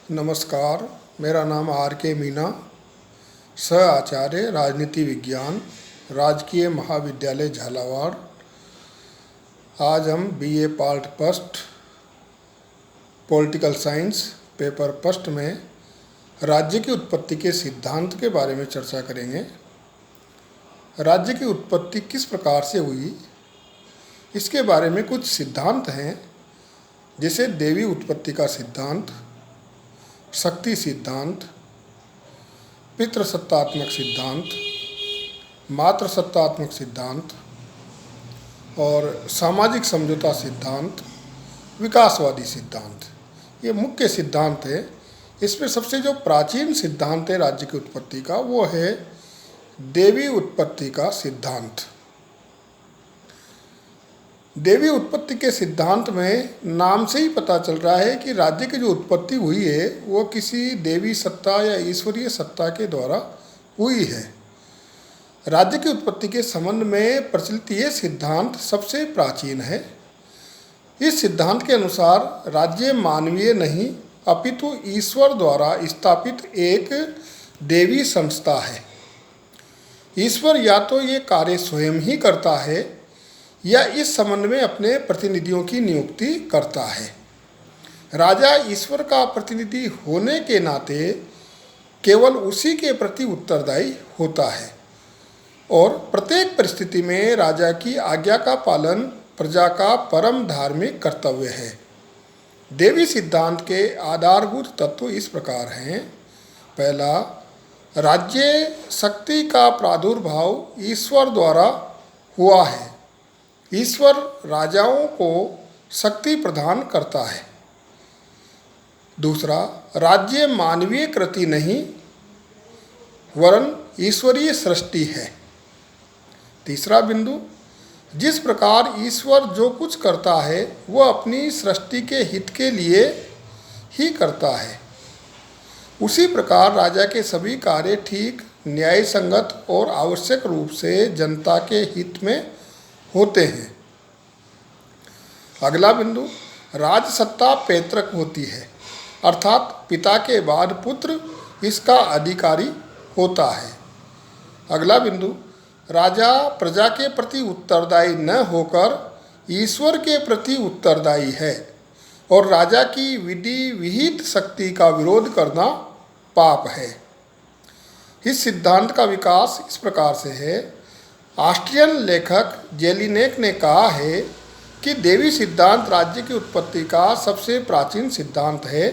नमस्कार। मेरा नाम आर के मीना, सह आचार्य राजनीति विज्ञान, राजकीय महाविद्यालय झालावाड़। आज हम BA part first political science paper first में राज्य की उत्पत्ति के सिद्धांत के बारे में चर्चा करेंगे। राज्य की उत्पत्ति किस प्रकार से हुई, इसके बारे में कुछ सिद्धांत हैं, जैसे देवी उत्पत्ति का सिद्धांत, शक्ति सिद्धांत, पितृसत्तात्मक सिद्धांत, मातृसत्तात्मक सिद्धांत और सामाजिक समझौता सिद्धांत, विकासवादी सिद्धांत। ये मुख्य सिद्धांत है। इसमें सबसे जो प्राचीन सिद्धांत है राज्य की उत्पत्ति का, वो है देवी उत्पत्ति का सिद्धांत। देवी उत्पत्ति के सिद्धांत में नाम से ही पता चल रहा है कि राज्य की जो उत्पत्ति हुई है वो किसी देवी सत्ता या ईश्वरीय सत्ता के द्वारा हुई है। राज्य की उत्पत्ति के संबंध में प्रचलित ये सिद्धांत सबसे प्राचीन है। इस सिद्धांत के अनुसार राज्य मानवीय नहीं अपितु ईश्वर द्वारा स्थापित एक देवी संस्था है। ईश्वर या तो ये कार्य स्वयं ही करता है या इस संबंध में अपने प्रतिनिधियों की नियुक्ति करता है। राजा ईश्वर का प्रतिनिधि होने के नाते केवल उसी के प्रति उत्तरदायी होता है और प्रत्येक परिस्थिति में राजा की आज्ञा का पालन प्रजा का परम धार्मिक कर्तव्य है। देवी सिद्धांत के आधारभूत तत्व इस प्रकार हैं। पहला, राज्य शक्ति का प्रादुर्भाव ईश्वर द्वारा हुआ है। ईश्वर राजाओं को शक्ति प्रदान करता है। दूसरा, राज्य मानवीय कृति नहीं वरन ईश्वरीय सृष्टि है। तीसरा बिंदु, जिस प्रकार ईश्वर जो कुछ करता है वह अपनी सृष्टि के हित के लिए ही करता है, उसी प्रकार राजा के सभी कार्य ठीक, न्याय संगत और आवश्यक रूप से जनता के हित में होते हैं। अगला बिंदु, राजसत्ता पैतृक होती है, अर्थात पिता के बाद पुत्र इसका अधिकारी होता है। अगला बिंदु, राजा प्रजा के प्रति उत्तरदायी न होकर ईश्वर के प्रति उत्तरदायी है और राजा की विधि विहित शक्ति का विरोध करना पाप है। इस सिद्धांत का विकास इस प्रकार से है। ऑस्ट्रियन लेखक जेलिनेक ने कहा है कि देवी सिद्धांत राज्य की उत्पत्ति का सबसे प्राचीन सिद्धांत है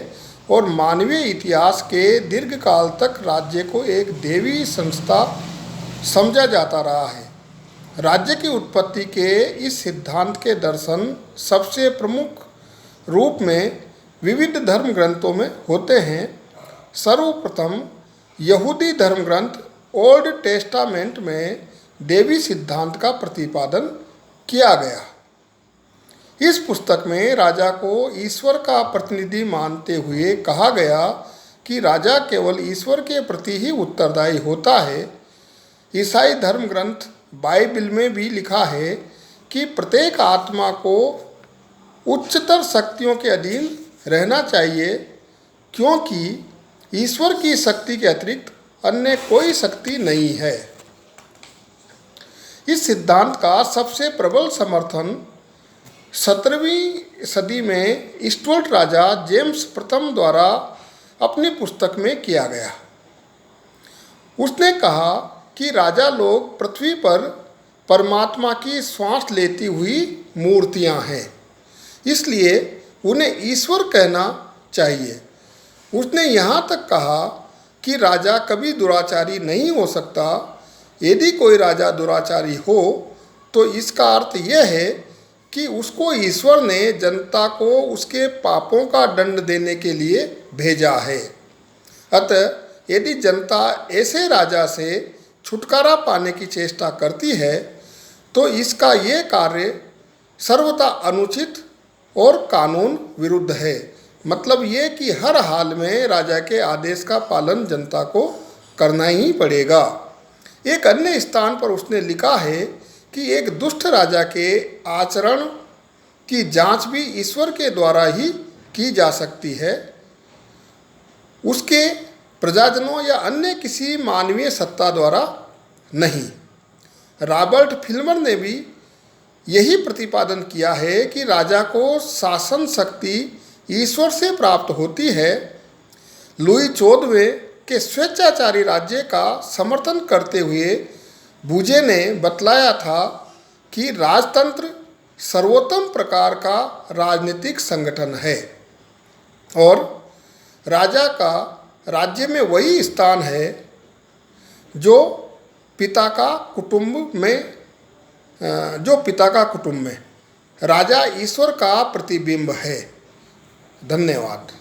और मानवीय इतिहास के दीर्घकाल तक राज्य को एक देवी संस्था समझा जाता रहा है। राज्य की उत्पत्ति के इस सिद्धांत के दर्शन सबसे प्रमुख रूप में विविध धर्म ग्रंथों में होते हैं। सर्वप्रथम यहूदी धर्म ग्रंथ ओल्ड टेस्टामेंट में देवी सिद्धांत का प्रतिपादन किया गया। इस पुस्तक में राजा को ईश्वर का प्रतिनिधि मानते हुए कहा गया कि राजा केवल ईश्वर के प्रति ही उत्तरदायी होता है। ईसाई धर्म ग्रंथ बाइबल में भी लिखा है कि प्रत्येक आत्मा को उच्चतर शक्तियों के अधीन रहना चाहिए, क्योंकि ईश्वर की शक्ति के अतिरिक्त अन्य कोई शक्ति नहीं है। इस सिद्धांत का सबसे प्रबल समर्थन 17वीं सदी में स्टुअर्ट राजा जेम्स प्रथम द्वारा अपनी पुस्तक में किया गया। उसने कहा कि राजा लोग पृथ्वी पर परमात्मा की श्वास लेती हुई मूर्तियां हैं, इसलिए उन्हें ईश्वर कहना चाहिए। उसने यहाँ तक कहा कि राजा कभी दुराचारी नहीं हो सकता। यदि कोई राजा दुराचारी हो तो इसका अर्थ यह है कि उसको ईश्वर ने जनता को उसके पापों का दंड देने के लिए भेजा है। अतः यदि जनता ऐसे राजा से छुटकारा पाने की चेष्टा करती है तो इसका ये कार्य सर्वथा अनुचित और कानून विरुद्ध है। मतलब ये कि हर हाल में राजा के आदेश का पालन जनता को करना ही पड़ेगा। एक अन्य स्थान पर उसने लिखा है कि एक दुष्ट राजा के आचरण की जांच भी ईश्वर के द्वारा ही की जा सकती है। उसके प्रजाजनों या अन्य किसी मानवीय सत्ता द्वारा नहीं। रॉबर्ट फिल्मर ने भी यही प्रतिपादन किया है कि राजा को शासन शक्ति ईश्वर से प्राप्त होती है। लुई 14वें के स्वेच्छाचारी राज्य का समर्थन करते हुए बूजे ने बतलाया था कि राजतंत्र सर्वोत्तम प्रकार का राजनीतिक संगठन है और राजा का राज्य में वही स्थान है जो पिता का कुटुंब में राजा ईश्वर का प्रतिबिंब है। धन्यवाद।